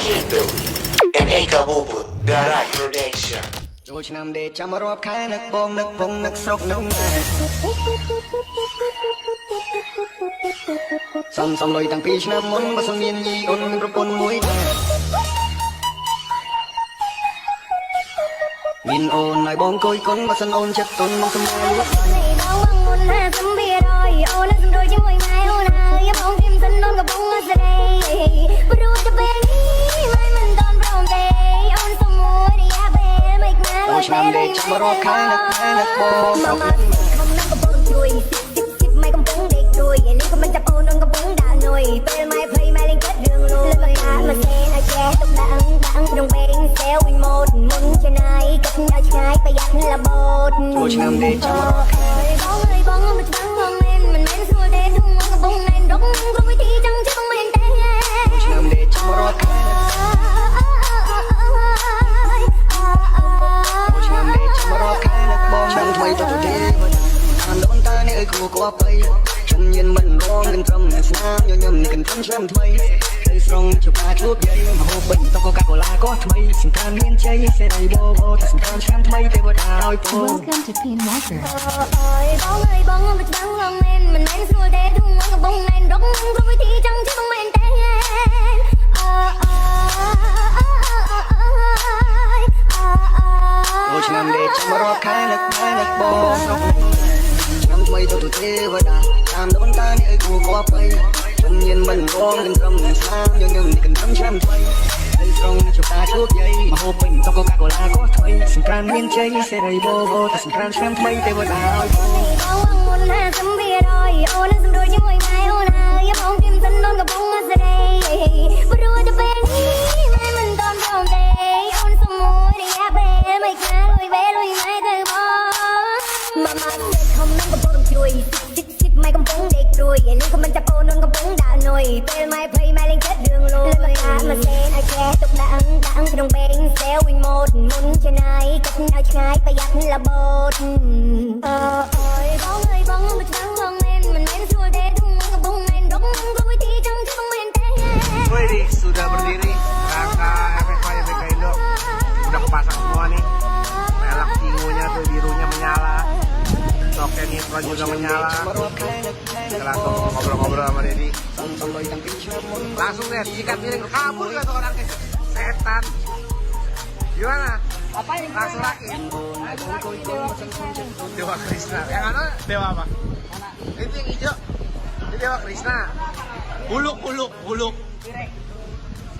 Itu and Eka Bubut Darat Production ចូលឆ្នាំដេកចាំរាប់ខែនឹកបងនឹកពងនឹកស្រុកនឹងណាសំលុយតាំងពីឆ្នាំមុនបើសិនមានញីអូនមានប្រពន្ធមួយដែរមានអូនឲ្យបងអង្គុយគុនបើសិនអូនចិត្តទុនមកសម្រួលបងមុនណាសំវារយអូនសម្រួលជាមួយម៉ែអូនហើយបងព្រៀមសិនអូនក៏បងអត់ស្រីព្រោះតែពេលនេះម៉ែមិនតន់ព្រមទេអូនសុំមួយរយៈពេលមិនណាចូលឆ្នាំដេកចាំរាប់ខែនឹកបងស្រុកនឹងខ្ញុំនឹងកំពុងជួយស៊ីម៉ែកំពុងដេកជួយនេះក៏មិនចាប់អូននឹងកំពុងដាក់នុយពេលម៉ែភ័យម៉ែលេងចិត្តរឿងលួយមកកាមកសេឲ្យចេះទុកដាក់ក្នុងវែងសេវវិញម៉ូតមុនឆ្នៃកាត់ឲ្យឆ្ងាយប្រយ័ត្នលបូតចូលឆ្នាំដេកចាំរាប់ខែបងអើយបងមិនច្បាស់មកមែនស្រួលទេធំមកកំពុងណែនរកគ្រប់វិធីចង់ជិះមែនទេឆ្នាំដេកចាំរាប់ខែឆ្នាំដេកចាំរាប់ខែនឹកបងឆ្នាំថ្មីទៅទេអានដូនតានេះអើយគួរគួរបីខ្ញុំញៀនមិនរងនឹងត្រឹមស្នាមញញឹមនេះកាន់ឆ្នាំថ្មីទៅស្រងជួបអាជួបយាយមហូបវិញតកកាកូឡាក៏ថ្មីសង្ការមានជ័យសេរីបបតែសង្ការឆ្នាំថ្មីទេវតាឲ្យពង Welcome to Pin Walker អើយបងអើយបងមិនច្បាស់មកមែនស្រួលទេធំមកកំពុងណែនរកគ្រប់វិធីចង់ជិះមែនទេអូឆ្នាំដេកចាំរាប់ខែនឹកបងស្រុកឆ្នាំថ្មីទៅទេវតាតាមដូនតានេះអើយគួរគួរបីខ្ញុំញៀនមិនរងនឹងត្រឹមស្នាមញញឹមនេះកាន់ឆ្នាំថ្មីទៅស្រងជួបតាជួបយាយមហូបវិញតកកាកូឡាក៏ថ្មីសង្ការមានជ័យសេរីបបតែសង្ការឆ្នាំថ្មីទេវតាឲ្យបងមុនណាសំវារយអូនសម្រួលជាមួយម៉ែអូនហើយបងព្រៀមសិនអូនកំពុងអត់ស្រីព្រោះតែពេលនេះម៉ែមិនតន់ព្រមទេអូនសុំមួយរយៈពេលមិនខាលុយម៉ែទៅបងម៉ាម៉ាខំនឹងកំពុងជួយស៊ីម៉ែកំពុងដេកព្រួយនេះក៏មិនចាប់អូនកំពុងដាក់នុយពេលម៉ែភ័យម៉ែលេងចិត្តរឿងលួយមកកាមកសេឲ្យចេះទុកដាក់ក្នុងវែងសេវវិញម៉ូតមុនឆ្នៃកាត់ឲ្យឆ្ងាយប្រយ័ត្នលបូតអើយបងអើយបងមិនច្បាស់មកមែនស្រួលទេធំមកកំពុងណែនរកគ្រប់វិធីចង់ជិះមែនទេ Wih, sudah berdiri. Kakak FFI Indo udah kepasang semua nih. Pelak tingunya tuh birunya menyala. Stoknya nitro juga menyala. Kita langsung ngobrol-ngobrol sama Dedi. Langsung deh, sikat miring kabur gak tuh orangnya. Setan. Gimana? Langsung lakin. Dewa Krishna. Yang mana? Dewa apa? Itu yang hijau. Ini Dewa Krishna. Buluk.